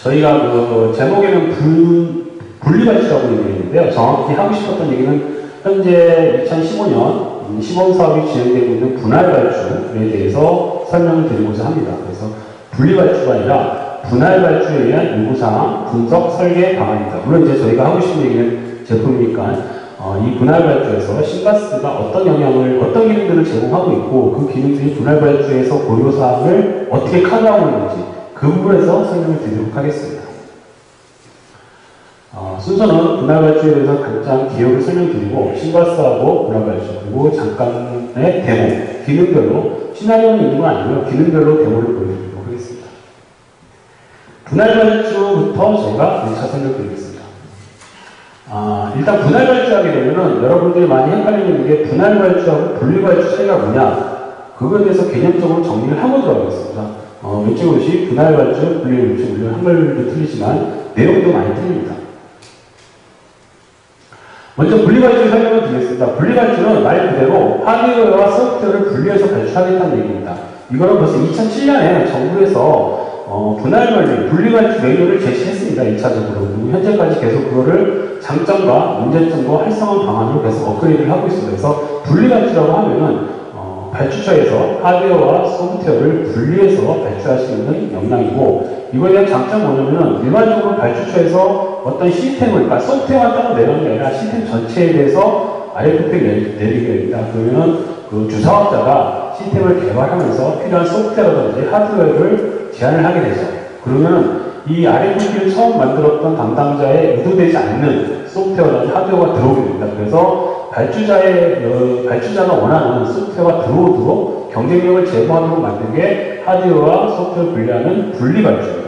저희가 그 제목에는 분리발주라고 얘기했는데요. 정확히 하고 싶었던 얘기는 현재 2015년 시범사업이 진행되고 있는 분할발주에 대해서 설명을 드리고자 합니다. 그래서 분리발주가 아니라 분할발주에 의한 요구사항, 분석, 설계 방안입니다. 물론 이제 저희가 하고 싶은 얘기는 제품이니까 이 분할발주에서 신가스가 어떤 영향을, 어떤 기능들을 제공하고 있고 그 기능들이 분할발주에서 고려사항을 어떻게 카드하고 있는지 그 부분에서 설명을 드리도록 하겠습니다. 순서는 분할발주에 대해서 간단 기억을 설명드리고 신가스하고 분할발주 그리고 잠깐의 데모, 기능별로 시나리오는 있는 건 아니고요. 기능별로 데모를 보여드리도록 하겠습니다. 분할발주부터 제가 1차 설명드리겠습니다. 일단 분할발주 하게 되면은 여러분들이 많이 헷갈리는 게 분할발주하고 분리발주 차이가 뭐냐 그거에 대해서 개념적으로 정리를 하고 들어가겠습니다. 왼쪽 것이 분할발주, 분리발주, 물론 한글도 틀리지만 내용도 많이 틀립니다. 먼저 분리발주 설명을 드리겠습니다. 분리발주는 말 그대로 하드웨어와 소프트웨어를 분리해서 발주하겠다는 얘기입니다. 이거는 벌써 2007년에 정부에서 분할관리, 분리발주 매뉴얼을 제시했습니다. 1차적으로. 현재까지 계속 그거를 장점과 문제점과 활성화 방안으로 계속 업그레이드를 하고 있습니다. 그래서 분리발주라고 하면은 발주처에서 하드웨어와 소프트웨어를 분리해서 발주할 수 있는 역량이고 이거에 대한 장점은 뭐냐면은 일반적으로 발주처에서 어떤 시스템을, 그러니까 소프트웨어만 따로 내려는 게 아니라 시스템 전체에 대해서 RFP를 내리게 됩니다. 그러면은 그 주사업자가 시스템을 개발하면서 필요한 소프트웨어라든지 하드웨어를 제안을 하게 되죠. 그러면 이 RFP를 처음 만들었던 담당자의 의도되지 않는 소프트웨어라든지 하드웨어가 들어오게 됩니다. 그래서 발주자가 원하는 소프트웨어가 들어오도록 경쟁력을 제고하도록 만든 게 하드웨어와 소프트웨어를 분리하는 분리발주입니다.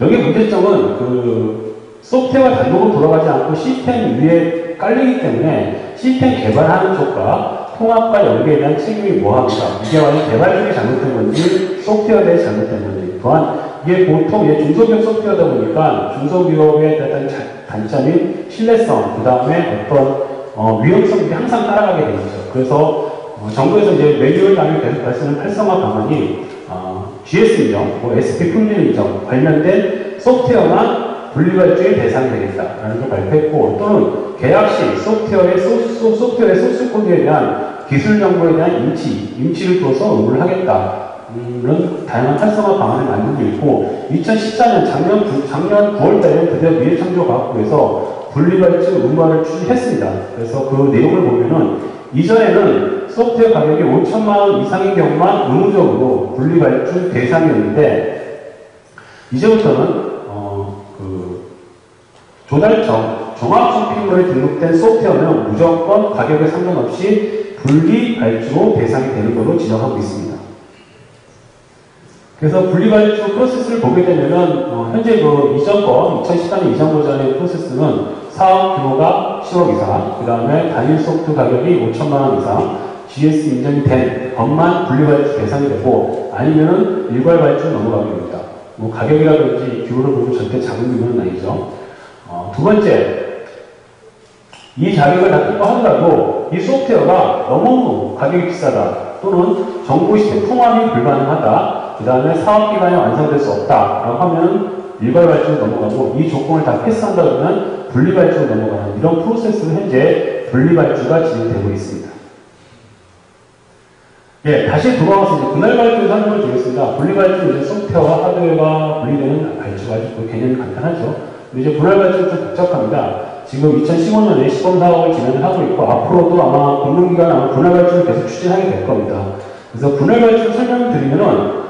여기 문제점은 그 소프트웨어가 단독으로 돌아가지 않고 시스템 위에 깔리기 때문에 시스템 개발하는 쪽과 통합과 연계에 대한 책임이 뭐합니까? 이게 완전 개발력이 잘못된 건지 소프트웨어에 대해 잘못된 건지 또한 이게 보통 중소기업 소프트웨어다 보니까 중소기업에 대한 단점인 신뢰성, 그 다음에 어떤 위험성이 항상 따라가게 되죠. 그래서 정부에서 이제 매뉴얼 단위 계속 발생하는 활성화 방안이 GS 인정, SP 품질 인정 관련된 소프트웨어만 분리발주의 대상이 되겠다라는 걸 발표했고 또는 계약 시 소프트웨어의 소스 코드에 대한 기술 정보에 대한 임치를 둬서 의무를 하겠다. 이런 다양한 활성화 방안을 만들고 있고 2014년 작년 9월달에 드디어 미래창조과학부에서 분리발주 의무화를 추진했습니다. 그래서 그 내용을 보면은 이전에는 소프트웨어 가격이 5천만 원 이상인 경우만 의무적으로 분리발주 대상이었는데 이제부터는 조달청, 종합쇼핑몰에 등록된 소프트웨어는 무조건 가격에 상관없이 분리발주로 대상이 되는 걸로 지정하고 있습니다. 그래서 분리발주 프로세스를 보게 되면은 현재 그 이전 거 2014년 이전 버전의 프로세스는 사업 규모가 10억 이상, 그 다음에 단일 소프트 가격이 5천만 원 이상, GS 인정이 된 것만 분리발주 대상이 되고 아니면은 일괄발주 넘어가게 됩니다. 뭐 가격이라든지 규모를 보면 절대 작은 규모는 아니죠. 두 번째, 이 자격을 다 통과하더라도 이 소프트웨어가 너무 가격이 비싸다 또는 정보 시스템 통합이 불가능하다 그 다음에 사업기간이 완성될 수 없다라고 하면 일괄발주로 넘어가고 이 조건을 다 패스한다 그러면 분리발주로 넘어가는 이런 프로세스로 현재 분리발주가 진행되고 있습니다. 예, 다시 돌아와서 이제 분할발주 설명을 드리겠습니다. 분리발주 이제 소프트웨어와 하드웨어가 분리되는 발주가 아주 그 개념이 간단하죠. 근데 이제 분할발주는 좀 복잡합니다. 지금 2015년에 시범사업을 진행을 하고 있고 앞으로도 아마 공공기관 아마 분할발주를 계속 추진하게 될 겁니다. 그래서 분할발주 설명을 드리면은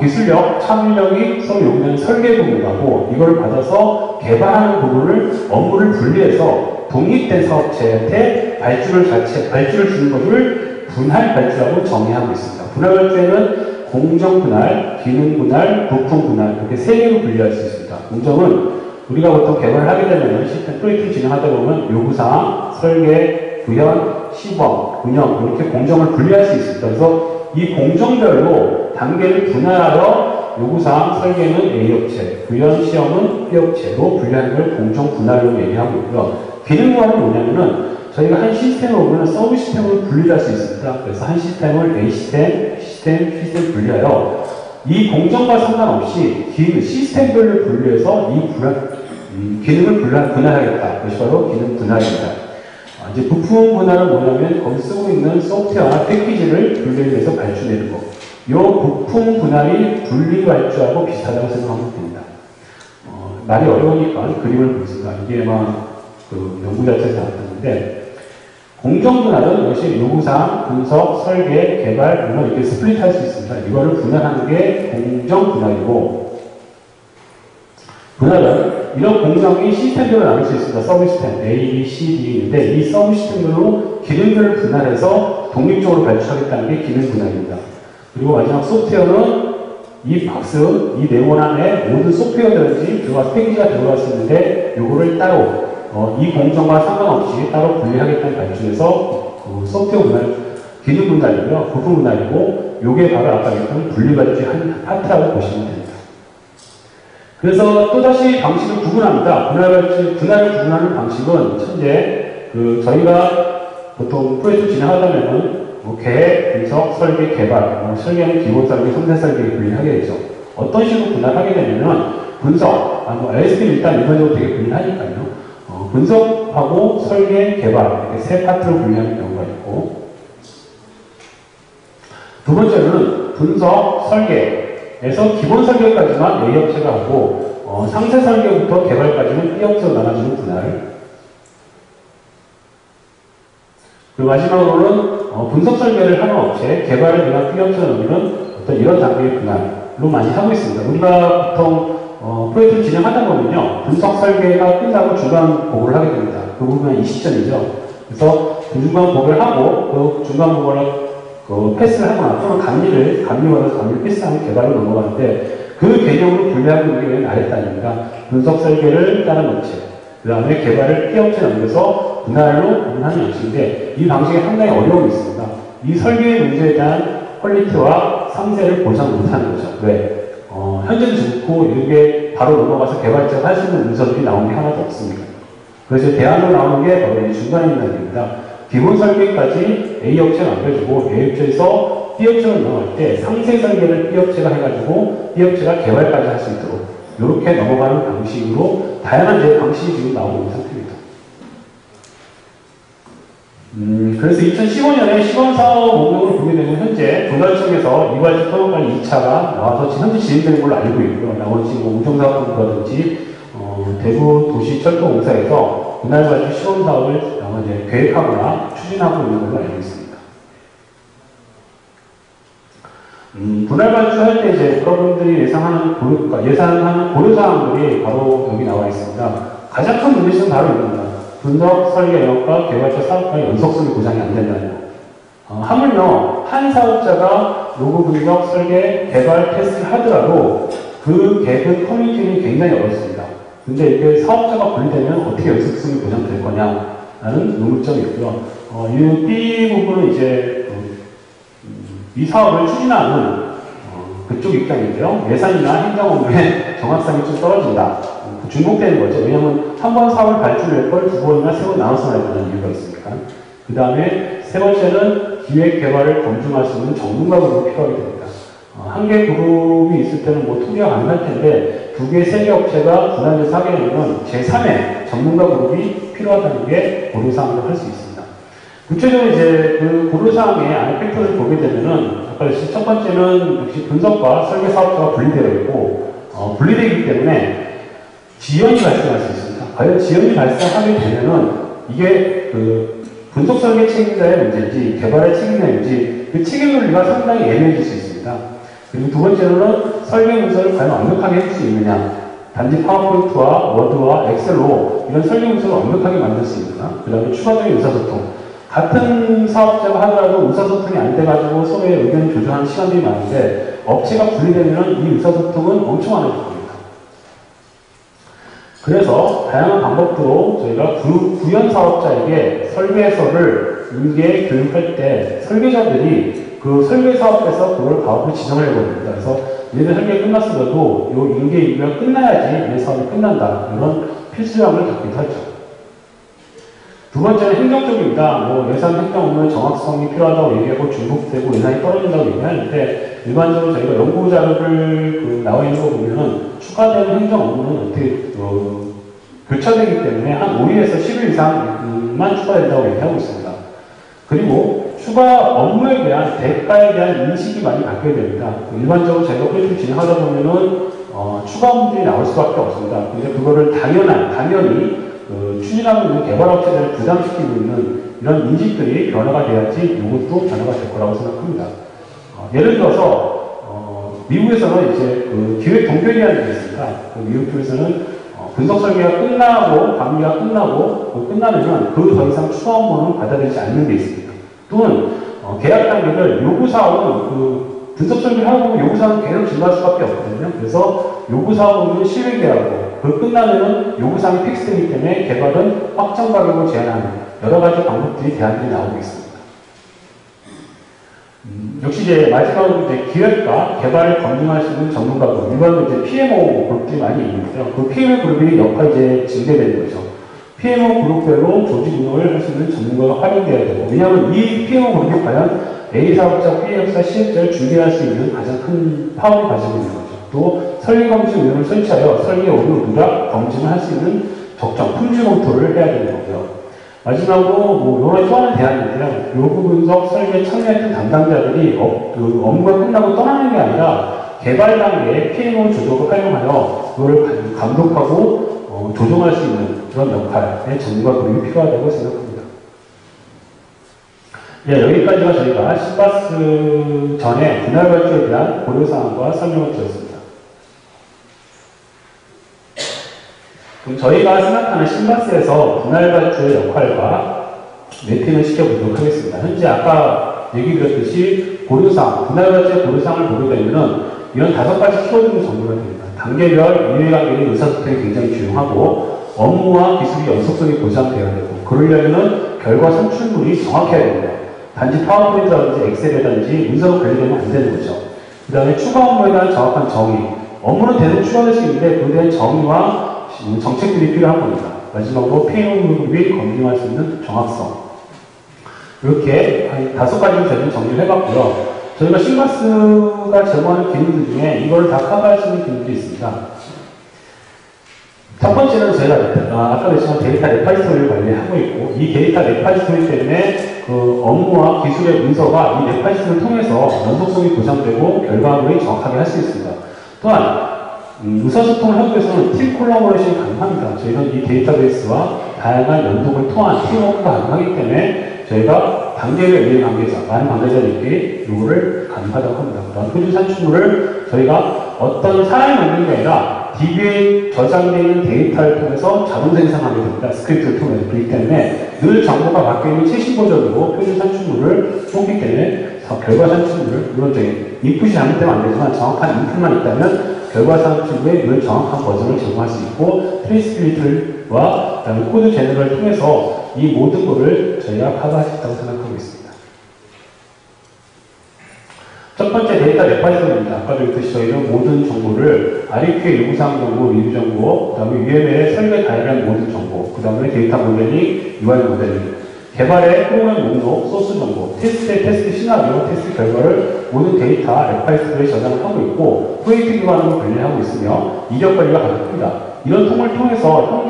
기술력, 참여력이 서로 요구되는 설계 부분하고 이걸 받아서 개발하는 부분을 업무를 분리해서 독립된 사업체한테 발주를 주는 것을 분할 발주라고 정의하고 있습니다. 분할 발주에는 공정 분할, 기능 분할, 부품 분할 이렇게 세 개로 분리할 수 있습니다. 공정은 우리가 보통 개발을 하게 되면 시스템 프로젝트를 진행하다 보면 요구사항, 설계, 구현, 시범, 운영 이렇게 공정을 분리할 수 있습니다. 그래서 이 공정별로 단계를 분할하여 요구사항, 설계는 A업체, 구현, 시험은 B업체로 분리하는 걸 공정 분할로 얘기하고 있고요. 기능 분할은 뭐냐면은 저희가 한 시스템을 보면 서브 시스템을 분리할 수 있습니다. 그래서 한 시스템을 A 시스템 분리하여 이 공정과 상관없이 시스템별로 분류해서 기능을 분할하겠다. 그것이 바로 기능 분할입니다. 이제 부품 분할은 뭐냐면 거기 쓰고 있는 소프트웨어나 패키지를 분류해서 발주내는 거. 이 부품 분할이 분리 발주하고 비슷하다고 생각하면 됩니다. 말이 어려우니까 그림을 보겠습니다. 이게 그 연구 자체에서 나왔는데 공정 분할은 역시 요구사항, 분석, 설계, 개발, 물론 이렇게 스플릿 할 수 있습니다. 이거를 분할하는 게 공정 분할이고, 분할은 이런 공정이 시스템별로 나눌 수 있습니다. 서브 시스템, A, B, C, D인데 이 서브 시스템별로 기능들을 분할해서 독립적으로 발주하겠다는 게 기능 분할입니다. 그리고 마지막 소프트웨어는 이 박스, 이 네모 안에 모든 소프트웨어든지 들어가서 패키지가 들어갈 수 있는데 요거를 따로 이 공정과 상관없이 따로 분리하겠다는 발주에서 소프트웨어 분할, 기능 분할이고요. 부품 분할이고 요게 바로 아까 얘기했던 분리 발주의 한 파트라고 보시면 됩니다. 그래서 또다시 방식을 구분합니다. 분할을 구분하는 방식은 현재 저희가 보통 프로젝트 진행하다면은 계획, 분석, 설계, 개발, 설계는 기본 설계, 선대 설계를 분리하게 되죠. 어떤 식으로 분할하게 되냐면 분석, LSP는 일단 일반적으로 되게 분리하니까요. 분석하고 설계, 개발 이렇게 세 파트로 분리하는 경우가 있고, 두 번째로는 분석, 설계에서 기본 설계까지만 A업체가 하고 상세 설계부터 개발까지는 B업체로 나눠주는 분할. 그리고 마지막으로는 분석 설계를 하는 업체, 개발을 위한 B업체로 넘기는 어떤 이런 단계의 분할로 많이 하고 있습니다. 우리가 보통 프로젝트를 진행하다 보면요, 분석 설계가 끝나고 중간 보고를 하게 됩니다. 그 부분은 이 시점이죠. 그래서 그 중간 보고를 하고 그 중간 보고를 패스를 하거나 또는 감리를 패스하면 개발로 넘어가는데 그 개념으로 분류하고 있는 게 왜 아랫단입니다. 분석 설계를 따른 업체, 그 다음에 개발을 P업체에 넘겨서 분할로 구분하는 양식인데 이 방식에 상당히 어려움이 있습니다. 이 설계의 문제에 대한 퀄리티와 상세를 보장 못하는 거죠. 왜? 현재는 좋고 이게 바로 넘어가서 개발자가 할 수 있는 문서들이 나오는 게 하나도 없습니다. 그래서 대안으로 나오는 게 바로 이 중간에 있는 단계입니다. 기본 설계까지 A업체에 남겨주고 A업체에서 B업체로 넘어갈 때 상세 설계를 B업체가 해가지고 B업체가 개발까지 할 수 있도록 이렇게 넘어가는 방식으로 다양한 방식이 지금 나오고 있는 상태입니다. 그래서 2015년에 시범사업 목록을 보게 되면 현재 도달청에서 이발지 토목관리 2차가 나와서 현재 진행되는 걸로 알고 있고요. 나머지 우정사업부라든지 대구 도시철도공사에서 분할발주 시범사업을 아마 이제 계획하거나 추진하고 있는 걸로 알고 있습니다. 분할발주 할 때 이제 여러분들이 예상하는 고려사항들이 바로 여기 나와 있습니다. 가장 큰 문제점은 바로 이겁니다. 분석, 설계, 영업과 개발자 사업과의 연속성이 보장이 안 된다는 거. 하물며 한 사업자가 로고 분석, 설계, 개발, 테스트를 하더라도 그 커뮤니티는 굉장히 어렵습니다. 근데 이게 사업자가 분리되면 어떻게 연속성이 보장될 거냐라는 의문점이 있고요. 이 B 부분은 이제 이 사업을 추진하는 그쪽 입장인데요. 예산이나 행정 업무의 정확성이 좀 떨어진다. 중복되는 거죠. 왜냐하면 한 번 사업을 발주를 걸 두 번이나 세 번 나눠서 해야 되는 이유가 있으니까. 그 다음에 세 번째는 기획 개발을 검증할 수 있는 전문가 그룹이 필요하게 됩니다. 한 개 그룹이 있을 때는 뭐 투기가 가능할 텐데 두 개, 세 개 업체가 분할돼서 하게 되면 제3의 전문가 그룹이 필요하다는 게 고려사항으로 할 수 있습니다. 구체적으로 이제 그 고려사항의 안에 팩터를 보게 되면은 아까 첫 번째는 역시 분석과 설계 사업자가 분리되어 있고 분리되기 때문에 지연이 발생할 수 있습니다. 과연 지연이 발생하게 되면은 이게 분석 설계 책임자의 문제인지 개발의 책임자인지 그 책임 논리가 상당히 애매해질 수 있습니다. 그리고 두 번째로는 설계 문서를 과연 완벽하게 할 수 있느냐. 단지 파워포인트와 워드와 엑셀로 이런 설계 문서를 완벽하게 만들 수 있느냐. 그 다음에 추가적인 의사소통. 같은 사업자가 하더라도 의사소통이 안 돼가지고 서로의 의견을 조정하는 시간들이 많은데 업체가 분리되면 이 의사소통은 엄청 많아질 겁니다. 그래서 다양한 방법으로 저희가 구현 사업자에게 설계서를 인계 교육할 때 설계자들이 그 설계 사업에서 그걸 사업을 지정하려고 합니다. 그래서 얘네 설계 끝났어도 이 인계 인계가 끝나야지 얘 사업이 끝난다. 이런 필수량을 갖기도 하죠. 두 번째는 행정적입니다. 뭐 예산 행정 업무의 정확성이 필요하다고 얘기하고 중복되고 예산이 떨어진다고 얘기하는데 일반적으로 저희가 연구 자료를 나와 있는 거 보면은 추가되는 행정 업무는 어떻게 교차되기 때문에 한 5일에서 10일 이상만 추가된다고 얘기하고 있습니다. 그리고 추가 업무에 대한 대가에 대한 인식이 많이 바뀌어야 됩니다. 일반적으로 저희가 프로젝트를 진행하다 보면은 추가 업무들이 나올 수밖에 없습니다. 근데 그거를 당연히 추진하고 있는 개발업체들을 부담시키고 있는 이런 인식들이 변화가 돼야지 이것도 변화가 될 거라고 생각합니다. 예를 들어서 미국에서는 이제 기획 동결이라는 게 있습니다. 미국 쪽에서는 분석 설계가 끝나고 관리가 끝나고 끝나면 그 더 이상 추가 업무는 받아들이지 않는 게 있습니다. 또는 계약 단계를 요구사항은 분석 설계를 하고 보면 요구사항은 계속 증가할 수밖에 없거든요. 그래서 요구사항은 실행계약으로 끝나면은 요구사항이 픽스되기 때문에 개발은 확정 가격을 제한하는 여러 가지 방법들이 대안들이 나오고 있습니다. 역시 이제 마지막으로 이제 기획과 개발을 검증할 수 있는 전문가 그룹, 일반적으로 이제 PMO 그룹들이 많이 있는데요. 그 PMO 그룹이 역할이 이제 증대되는 거죠. PMO 그룹별로 조직 운영을 할 수 있는 전문가가 활용돼야 되고, 왜냐하면 이 PMO 그룹이 과연 A 사업자, B 사업자, C 사업자를 준비할 수 있는 가장 큰 파워를 가지고 있는 거죠. 또 설계검증위원회를 설치하여 설계 오류 누락 검증을 할 수 있는 적정 품질 검토를 해야 되는 거고요. 마지막으로 이런 또 하나의 대안인데요. 요구 분석, 설계, 참여했던 담당자들이 업무가 끝나고 떠나는 게 아니라 개발 단계에 PMO 조직을 활용하여 그걸 감독하고 조정할 수 있는 그런 역할의 전문가 그룹이 필요하다고 생각합니다. 예, 여기까지가 저희가 신바스 전에 분할 발주에 대한 고려사항과 설명을 드렸습니다. 그럼 저희가 생각하는 신바스에서 분할 발주의 역할과 매핑을 시켜보도록 하겠습니다. 현재 아까 얘기 드렸듯이 고려사항, 분할 발주의 고려사항을 보게 되면은 이런 5가지 키워드로 정리가 됩니다. 단계별 이해관계의 의사소통이 굉장히 중요하고 업무와 기술의 연속성이 보장되어야 되고 그러려면 결과 산출물이 정확해야 됩니다. 단지 파워포인트라든지 엑셀이라든지 문서로 관리되면 안 되는 거죠. 그 다음에 추가 업무에 대한 정확한 정의. 업무는 대부분 추가될 수 있는데 그에 대한 정의와 정책들이 필요한 겁니다. 마지막으로 PMO 그룹이 검증할 수 있는 정확성. 이렇게 한 5가지로 저희는 정리를 해봤고요. 저희가 신바스가 제공하는 기능들 중에 이걸 다 커버할 수 있는 기능들이 있습니다. 첫 번째는 저희가 아까 말씀한 데이터 레파지토리를 관리하고 있고 이 데이터 레파지토리 때문에 그 업무와 기술의 문서가 이 레파지토리를 통해서 연속성이 보장되고 결과물이 정확하게 할 수 있습니다. 또한 의사소통을 하기 위해서는 팀 콜라보레이션이 가능합니다. 저희는 이 데이터베이스와 다양한 연동을 통한 팀워크가 가능하기 때문에 저희가 단계별 이해 관계자, 많은 관계자들끼리 요구를 가능하다고 합니다. 그런 표준 산출물을 저희가 어떤 사람이 만드는 게 아니라 DB에 저장되어 있는 데이터를 통해서 자동 생성하게 됩니다. 스크립트를 통해서. 그렇기 때문에 늘 정보가 바뀌는 최신 버전으로 표준 산출물을 뽑기 때문에 결과 산출물을, 물론 저희 인풋이 잘못되면 안 되지만 정확한 인풋만 있다면 결과 산출물의 늘 정확한 버전을 제공할 수 있고 트레이스빌리티와 그다음에 코드 제너럴을 통해서 이 모든 것을 저희가 커버할 수 있다고 생각하고 있습니다. 첫 번째 데이터 레파지토리입니다. 아까도 얘기했듯이 저희는 모든 정보를 REQ의 요구사항 정보, 리뷰 정보, 그 다음에 UML의 설계 다양한 모든 정보, 그 다음에 데이터 모델링, UI 모델링, 개발의 프로그램 목록, 소스 정보, 테스트의 테스트 시나리오, 테스트 결과를 모든 데이터 레파지토리에 저장을 하고 있고 프로젝트 기반으로 관리하고 있으며 이력 관리가 가능합니다. 이런 통을 통해서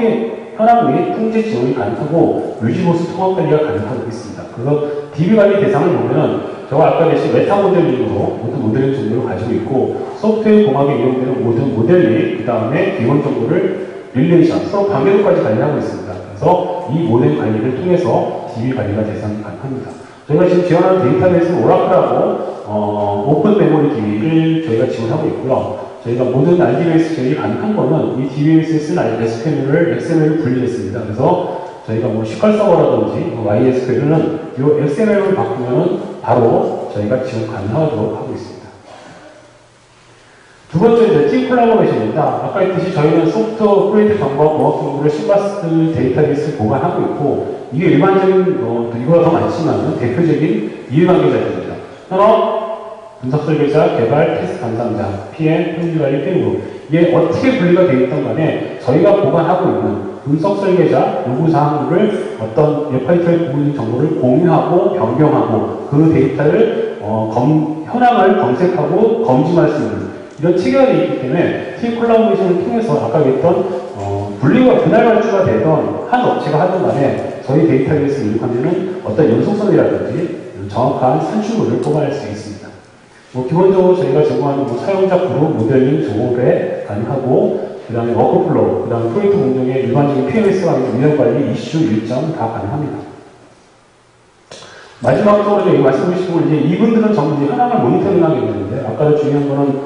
현황 및 통제 지원이 가능하고 유지보수 통합 관리가 가능하고 있습니다. 그래서 DB 관리 대상을 보면은 저가 아까 계신 메타 모델링으로 모든 모델링 정보를 가지고 있고 소프트웨어 공학에 이용되는 모든 모델링, 그 다음에 기본 정보를 릴레이션, 서로 관계도까지 관리하고 있습니다. 그래서 이 모델 관리를 통해서 DB 관리가 대상이 가능합니다. 저희가 지금 지원하는 데이터베이스는 오라클하고 오픈 메모리 DB를 저희가 지원하고 있고요. 저희가 모든 RDB에서 제일 가능한 거는 이 DB에서에 쓴 SQL을 XML로 분리했습니다. 그래서 저희가 뭐 SQL 서버라든지 MySQL은 이 XML로 바꾸면 바로 저희가 지원 가능하도록 하고 있습니다. 두 번째 이제 팀 콜라보레이션입니다. 아까 했듯이 저희는 소프트웨어 프로젝트 정보와 공학 정보를 신바스 데이터베이스에 보관하고 있고 이게 일반적인 이거보다 더 많지만 대표적인 이해관계자들입니다. 그럼 분석 설계자, 개발, 테스트 담당자, PM, 품질관리, PM으로 이게 어떻게 분리가 되어 있던 간에 저희가 보관하고 있는 분석 설계자 요구사항을 어떤 웹파이터의 부분 정보를 공유하고 변경하고 그 데이터를 현황을 검색하고 검증할 수 있는 이런 체계가 되어 있기 때문에 팀 콜라보레이션을 통해서 아까 얘기했던 분리가 분할 발주가 되던 한 업체가 하던 간에 저희 데이터베이스를 입력하면은 어떤 연속성이라든지 정확한 산출물을 뽑아낼 수 있습니다. 기본적으로 저희가 제공하는 사용자 그룹 모델링 조업에 가능하고 그 다음에 워크플로우, 그 다음에 프로젝트 공정의 일반적인 PMS와 운영관리, 이슈, 일정 다 가능합니다. 마지막으로 여기 말씀드리고 싶은 건 이제 이분들은 전부 이제 현황을 모니터링하게 되는데 아까도 중요한 거는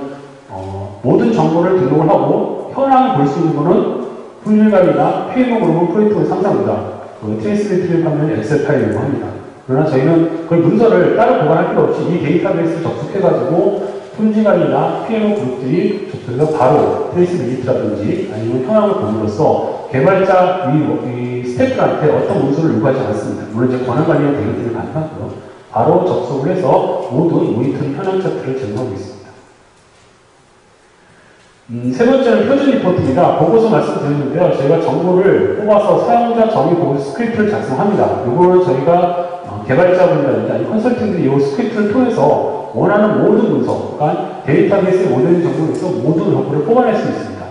모든 정보를 등록을 하고 현황을 볼 수 있는 거는 품질관리나 PMO 그룹은 프로젝트 상사입니다. 트레이스빌리티를 하면 엑셀 파일이라고 합니다. 그러나 저희는 그 문서를 따로 보관할 필요 없이 이 데이터베이스를 접속해가지고 품질관리나 PMO 그룹들이 접속해서 바로 트레이스빌리티라든지 아니면 현황을 봄으로써 개발자 이 스태프들한테 어떤 문서를 요구하지 않습니다. 물론 이제 권한관리와 대응들이 가능하고요. 바로 접속을 해서 모든 모니터링 현황 차트를 제공하고 있습니다. 세 번째는 표준 리포트입니다. 보고서 말씀드렸는데요. 저희가 정보를 뽑아서 사용자 정의 보고서 스크립트를 작성합니다. 이거는 저희가 개발자분이라든지 아니면 컨설팅들이 이 스크립트를 통해서 원하는 모든 문서, 그러니까 데이터베이스의 모든 정보에서 모든 정보를 뽑아낼 수 있습니다.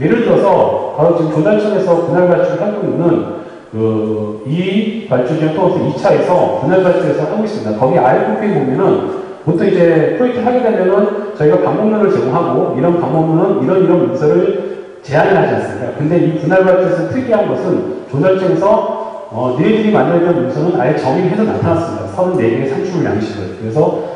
예를 들어서 바로 지금 조달청에서 분할 발주를 하고 있는 이 발주지를 통해서 2차에서 분할 발주에서 하고 있습니다. 거기 IFP에 보면은 보통 이제 프로젝트를 하게 되면은 저희가 방법론을 제공하고 이런 방법론은 이런 문서를 제안을 하지 않습니까? 근데 이 분할 발주에서 특이한 것은 조달청에서 니네들이 만들었던 문서는 아예 정의해서 나타났습니다. 34개의 산출물 양식을. 그래서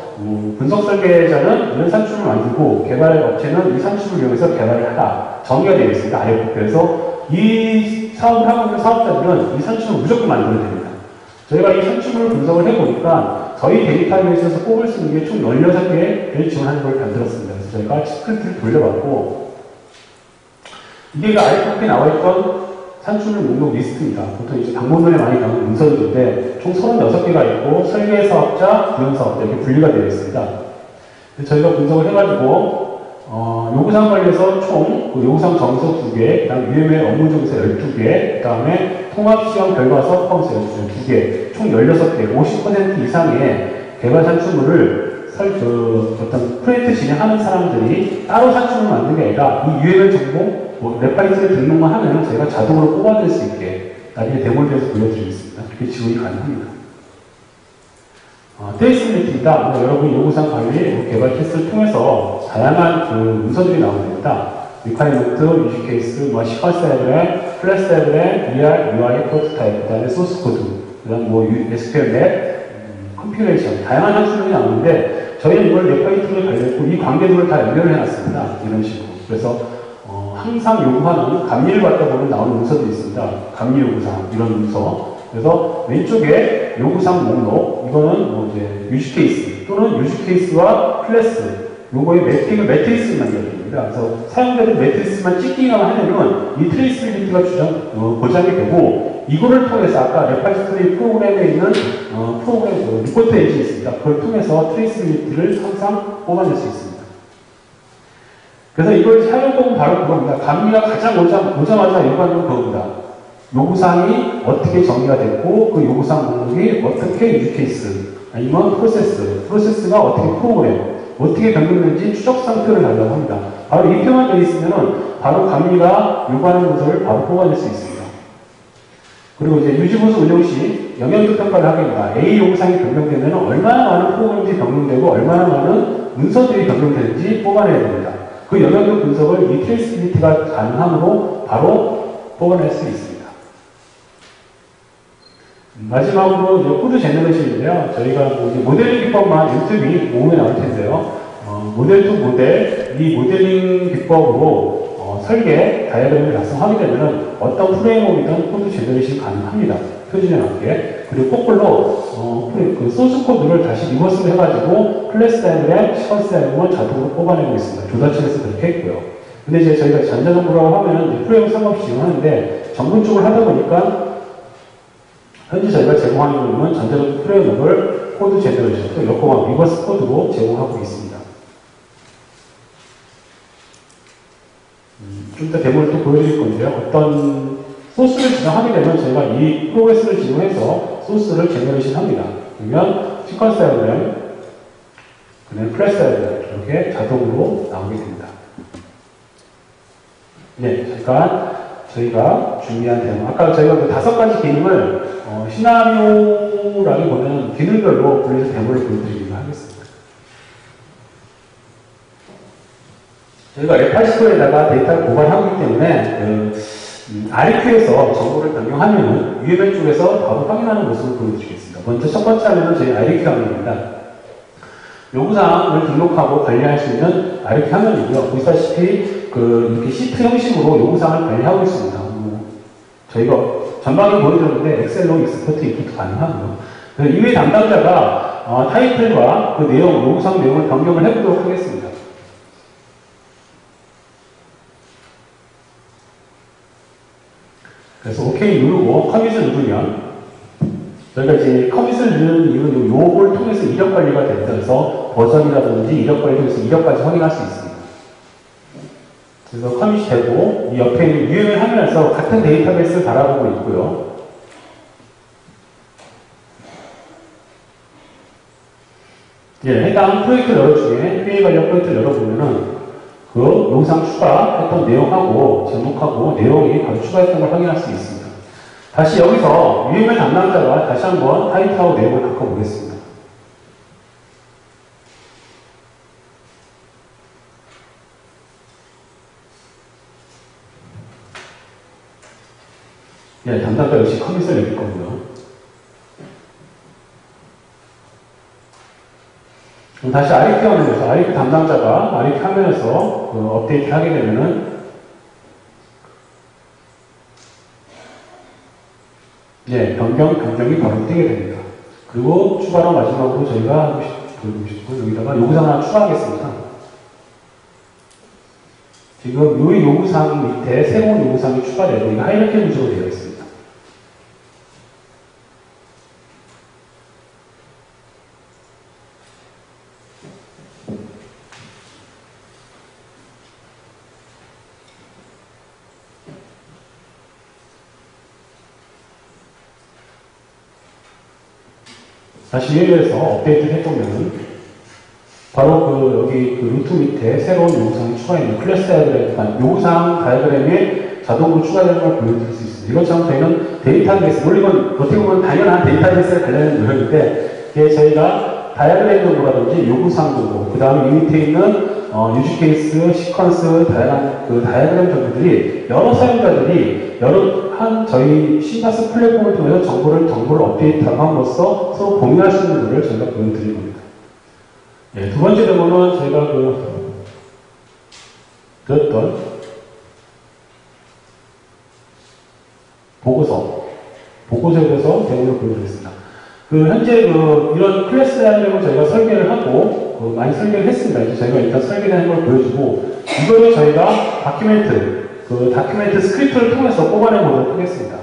분석 설계자는 이런 산출물을 만들고 개발 업체는 이 산출물을 이용해서 개발을 하다. 정의가 되어 있습니다. 아예. 그래서 이 사업을 하고 있는 사업자들은 이 산출물을 무조건 만들어야 됩니다. 저희가 이 산출물을 분석을 해보니까 저희 데이터베이스에서 뽑을 수 있는 게 총 16개를 지원하는 걸 만들었습니다. 그래서 저희가 스크립트를 돌려봤고 이게 IFP에 나와있던 산출물 목록 리스트입니다. 보통 이제 방법론에 많이 나오는 문서들인데 총 36개가 있고 설계 사업자, 구현 사업자 이렇게 분리가 되어 있습니다. 저희가 분석을 해가지고 요구사항 관리에서 총 요구사항 정서 2개, 그 다음에 UML 업무 정서 12개, 그 다음에 통합시험 결과서 포함해서 2개, 총 16개, 50% 이상의 개발 산출물을 어떤 프로젝트 진행하는 사람들이 따로 산출물을 만든 게 아니라 이 UML 정보, 레파이트를 등록만 하면 저희가 자동으로 뽑아낼 수 있게 나중에 데모를 해서 보여드리겠습니다. 그렇게 지원이 가능합니다. 트레이스빌리티입니다. 여러분 요구사항 관리, 개발 테스트를 통해서 다양한 문서들이 나옵니다. 리콰이먼트, 유지 케이스, 시퀀스 다이어그램, 클래스 다이어그램, ER, UI, 프로토타입, 그 다음에 소스 코드, 그 다음 SQL 맵, 컴퓨레이션, 다양한 함수들이 나오는데 저희는 이걸 레파이트를 관리했고 이 관계들을 다 연결을 해놨습니다. 이런 식으로. 그래서 항상 요구하는 감리를 받다 보면 나오는 문서들이 있습니다. 감리 요구사항, 이런 문서. 그래서 왼쪽에 요구사항 목록, 이거는 이제 유지 케이스 또는 유지 케이스와 클래스, 요거의 매핑을 매트리스를 만들어줍니다. 그래서 사용자들 매트리스만 찍기만 하면은 이 트레이스빌리티가 보장이 되고 이거를 통해서 아까 레파지토리 프로그램에 있는 프로그램 리포트 엔진이 있습니다. 그걸 통해서 트레이스빌리티를 항상 뽑아낼 수 있습니다. 그래서 이걸 사용법은 바로 그겁니다. 감리가 가장 오자마자 요구하는 건 그겁니다. 요구사항이 어떻게 정의가 됐고 그 요구사항 목록이 어떻게 유즈케이스 아니면 프로세스가 어떻게 프로그램 어떻게 변경되는지 추적 상표를 달라고 합니다. 바로 이 표만 되어 있으면 바로 감리가 요구하는 문서를 바로 뽑아낼 수 있습니다. 그리고 이제 유지보수 운영 시 영향도 평가를 하게 됩니다. A 요구사항이 변경되면 얼마나 많은 프로그램들이 변경되고 얼마나 많은 문서들이 변경되는지 뽑아내야 됩니다. 그 영향도 분석을 이 트레이스빌리티가 가능함으로 바로 뽑아낼 수 있습니다. 마지막으로 이제 코드 제너레이션인데요. 저희가 이제 모델링 기법만 유튜브에 오후에 나올 텐데요. 모델 투 모델, 이 모델링 기법으로 설계, 다이어그램을 작성하게 되면 어떤 프레임워크이든 코드 제너레이션이 가능합니다. 표준에 맞게. 그리고 거꾸로 그 소스 코드를 다시 리버스를 해가지고 클래스 다이어그램, 시퀀스 다이어그램을 자동으로 뽑아내고 있습니다. 조달청에서 그렇게 했고요. 근데 이제 저희가 전자정보라고 하면 프레임워크 상관없이 지원하는데 전문 쪽을 하다 보니까 현재 저희가 제공하는 부분은 전자정보 프레임워크를 코드 제너레이션, 또 여코마 리버스 코드로 제공하고 있습니다. 좀 이따 데모를 또 보여드릴 건데요. 어떤 소스를 지정하게 되면 저희가 이 프로그레스를 지정해서 소스를 제너레이션 합니다. 그러면 시퀀스 다이어그램, 그다음에 클래스 다이어그램 이렇게 자동으로 나오게 됩니다. 네, 잠깐 저희가 준비한 데모. 아까 저희가 그 5가지 기능을 시나리오라기보다는 기능별로 분리해서 데모를 보여드리기로 하겠습니다. 저희가 F80에다가 데이터를 보관하고 있기 때문에 RQ에서 정보를 변경하면은 UML 쪽에서 바로 확인하는 모습을 보여드리겠습니다. 먼저 첫 번째 화면은 저희 RQ 화면입니다. 요구사항을 등록하고 관리할 수 있는 RQ 화면이고요. 보시다시피 이렇게 시트 형식으로 요구사항을 관리하고 있습니다. 저희가 전방에 보여드렸는데 엑셀로 익스포트 임포트 가능하고요. 이외 담당자가 타이틀과 그 내용, 요구사항 내용을 변경을 해보도록 하겠습니다. 그래서 OK 누르고 커밋을 누르면 저희가 이제 커밋을 누르는 이유는 요걸 통해서 이력 관리가 됩니다. 그래서 버전이라든지 이력 관리 통해서 이력까지 확인할 수 있습니다. 그래서 커밋이 되고 이 옆에 있는 UML 화면에서 같은 데이터베이스를 바라보고 있고요. 예, 해당 프로젝트 열어 중에 회의 관련 프로젝트를 열어보면은 그 영상 추가했던 내용하고 제목하고 내용이 바로 추가했던 걸 확인할 수 있습니다. 다시 여기서 UML 담당자가 다시 한번 타이틀하고 내용을 바꿔보겠습니다. 예, 담당자 역시 커밋을 내릴 거고요. 그럼 다시 RQ 화면에서, RQ 담당자가 RQ 화면에서 업데이트 하게 되면은, 예, 변경이 바로 뜨게 됩니다. 그리고 추가로 마지막으로 저희가 보여드리고 싶고, 여기다가 요구사항 하나 추가하겠습니다. 지금 이 요구사항 밑에 새로운 요구사항이 추가되고, 이거 하이라키 위주로 되어 있습니다. 다시 예외에서 업데이트를 해보면은 바로 여기 루트 밑에 새로운 요구사항이 추가있는 클래스 다이어그램, 요구사항 다이어그램에 자동으로 추가되는 걸 보여드릴 수 있습니다. 이것처럼 저희는 데이터베이스, 물론 이건 어떻게 보면 당연한 데이터베이스에 관련된 내용인데, 저희가 다이어그램 정보라든지 요구사항 정보, 그 다음에 이 밑에 있는 유즈 케이스, 시퀀스, 다양한 다이어그램 정보들이 여러 사용자들이 저희 시가스 플랫폼을 통해서 정보를 업데이트함으로써 서로 공유할 수 있는 것을 저희가 보여드린 겁니다. 예, 두 번째 데모는 저희가 들었던 보고서에 대해서 데모를 보여드리겠습니다. 현재 이런 클래스 다이어그램을 저희가 설계를 하고 많이 설계를 했습니다. 이제 저희가 일단 설계된 걸 보여주고 이거를 저희가 다큐멘트 스크립트를 통해서 뽑아내 보도록 하겠습니다.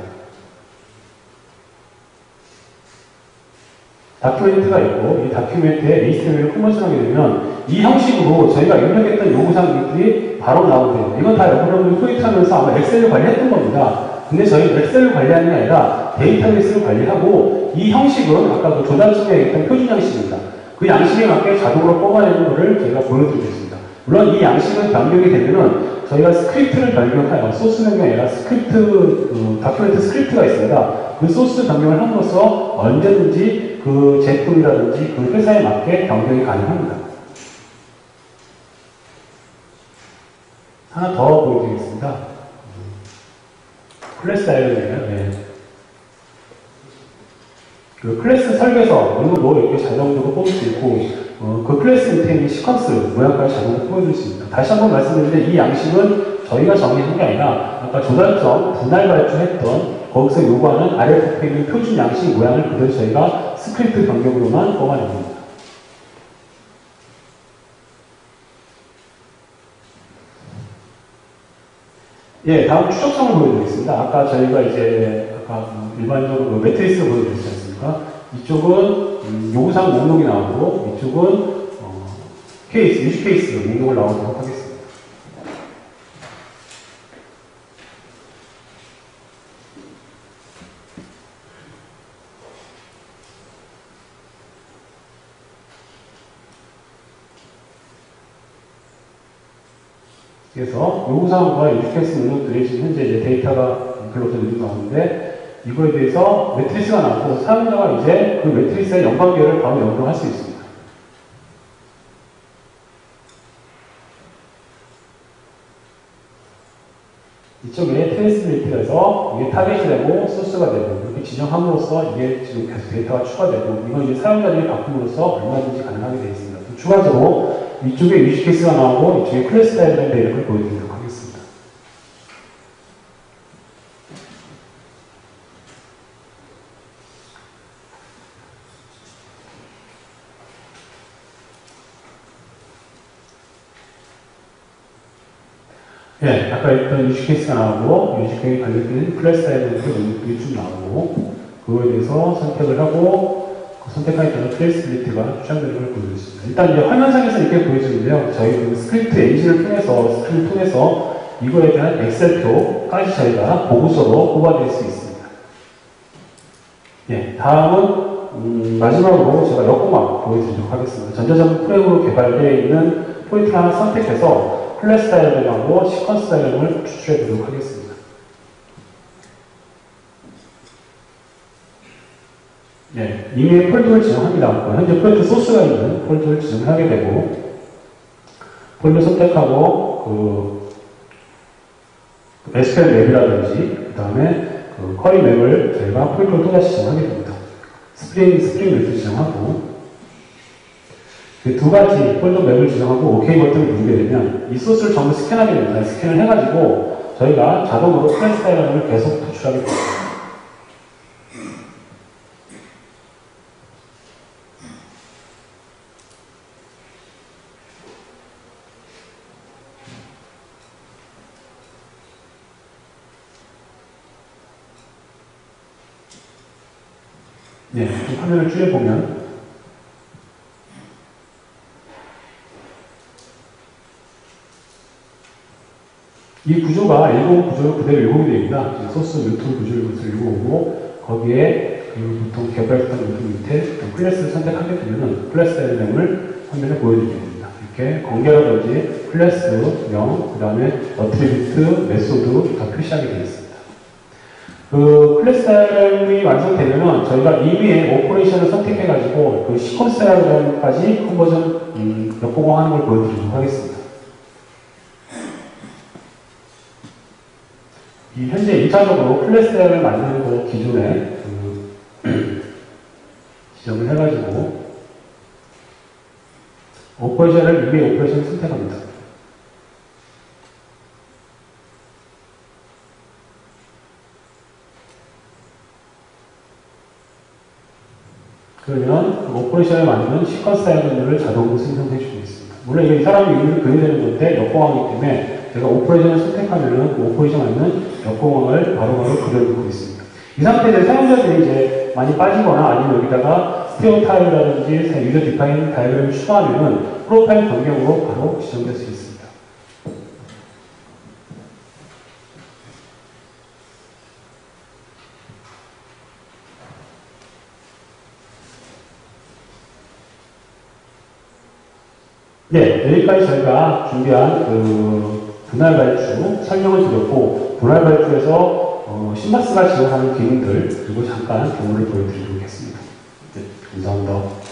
다큐멘트가 있고 이 다큐멘트에 HTML을 컨버션하게 되면 이 형식으로 저희가 입력했던 요구사항들이 바로 나오게 됩니다. 이건 다 여러분이 포인트하면서 아마 엑셀을 관리했던 겁니다. 근데 저희는 엑셀을 관리하는 게 아니라 데이터베이스를 관리하고 이 형식은 아까 조단점에 있던 표준 양식입니다. 그 양식에 맞게 자동으로 뽑아내는 것을 저희가 보여드리겠습니다. 물론 이 양식은 변경이 되면은 저희가 스크립트를 변경하여 소스 변경이 아니라 다큐멘트 스크립트가 있습니다. 그 소스 변경을 함으로써 언제든지 그 제품이라든지 그 회사에 맞게 변경이 가능합니다. 하나 더 보여드리겠습니다. 클래스 다이어그램이에요. 클래스 설계서, 이것도 이렇게 자동으로 뽑을 수 있고, 그 클래스 밑에 있는 시퀀스 모양까지 자동으로 보여줄 수 있습니다. 다시 한번 말씀드리는데, 이 양식은 저희가 정의한 게 아니라, 아까 조단점 분할 발주했던, 거기서 요구하는 RFP에 있는 표준 양식 모양을 그대로 저희가 스크립트 변경으로만 뽑아낸 겁니다. 예, 다음 추적성을 보여드리겠습니다. 아까 저희가 일반적으로 매트리스를 보여드렸지 않습니까? 이쪽은 요구사항 목록이 나오고 이쪽은 케이스, 유즈 케이스 목록을 나오도록 하겠습니다. 그래서 요구사항과 유즈케이스 목록들이 지금 현재 이제 데이터가 글로서 나오는데 이거에 대해서 매트리스가 나왔고 사용자가 이제 그 매트리스의 연관계를 바로 연결할 수 있습니다. 이쪽에 트레이스빌리티에서 이게 타겟이 되고 소스가 되고 이렇게 지정함으로써 이게 지금 계속 데이터가 추가되고 이건 이제 사용자들이 바꿈으로써 얼마든지 가능하게 되어 있습니다. 또 추가적으로 이쪽에 유즈 케이스가 나오고 이쪽에 클래스 다이어그램 데이터를 보여드리도록 하겠습니다. 예, 아까 했던 유즈 케이스가 나오고 유즈 케이스에 관련된 클래스 다이어그램이 쭉 나오고 그거에 대해서 선택을 하고 그 선택하에 따라 트레이스빌리티가 추정되는 걸 보여드렸습니다. 일단 이제 화면상에서 이렇게 보여주는데요. 저희 그 스크립트 엔진을 통해서 이거에 대한 엑셀표까지 저희가 보고서로 뽑아낼 수 있습니다. 예, 다음은 마지막으로 제가 역공학 보여드리도록 하겠습니다. 전자전자 프레임으로 개발되어 있는 포인트를 하나 선택해서 클래스 다이어그램하고 시퀀스 다이어그램을 추출해 보도록 하겠습니다. 네, 이미 폴더를 지정합니다. 현재 프로젝트 소스가 있는 폴더를 지정하게 되고 폴더 선택하고 그 SQL 맵이라든지 그 다음에 그 쿼리 맵을 저희가 폴더를 또다시 지정하게 됩니다. 스프링 맵을 지정하고 그 두 가지 폴더 맵을 지정하고 OK 버튼을 누르게 되면 이 소스를 전부 스캔하게 됩니다. 스캔을 해가지고 저희가 자동으로 클래스 다이어그램을 계속 도출하게 됩니다. 네, 화면을 줄여보면 이 구조가 105 구조로 그대로 읽어오게 됩니다. 소스 뉴트럴 구조를 읽어오고 거기에 보통 개발했던 뉴트럴 밑에 클래스를 선택하게 되면 클래스 다이어그램을 화면에 보여주게 됩니다. 이렇게 관계라든지 클래스명, 그 다음에 어트리뷰트, 메소드 다 표시하게 되어 있습니다. 그 클래스 다이어그램이 완성되면 저희가 이미의 오퍼레이션을 선택해가지고 그 시퀀스 다이어그램까지 컨버전 역보공하는 걸 보여드리도록 하겠습니다. 이 현재 1차적으로 클래스 다이어그램을 만드는 거 기존에 지정을 해가지고 오퍼레이션을 이미의 오퍼레이션을 선택합니다. 그러면 그 오퍼레이션을 만드는 시퀀스 다이어그램을 자동으로 생성해 주고 있습니다. 물론 이게 이 사람이 이름을 그려야 되는 건데 역공항이기 때문에 제가 오퍼레이션을 선택하면은 그 오퍼레이션 안에는 역공항을 바로바로 그려주고 있습니다. 이 상태에서 사용자들이 이제 많이 빠지거나 아니면 여기다가 스테레오 타입이라든지 유저 디파인 다이어그램을 추가하면은 프로파일 변경으로 바로 지정될 수 있습니다. 네, 여기까지 저희가 준비한 그 분할 발주 설명을 드렸고, 분할 발주에서 신바스가 지원하는 기능들, 그리고 잠깐 경우를 보여드리도록 하겠습니다. 네, 감사합니다.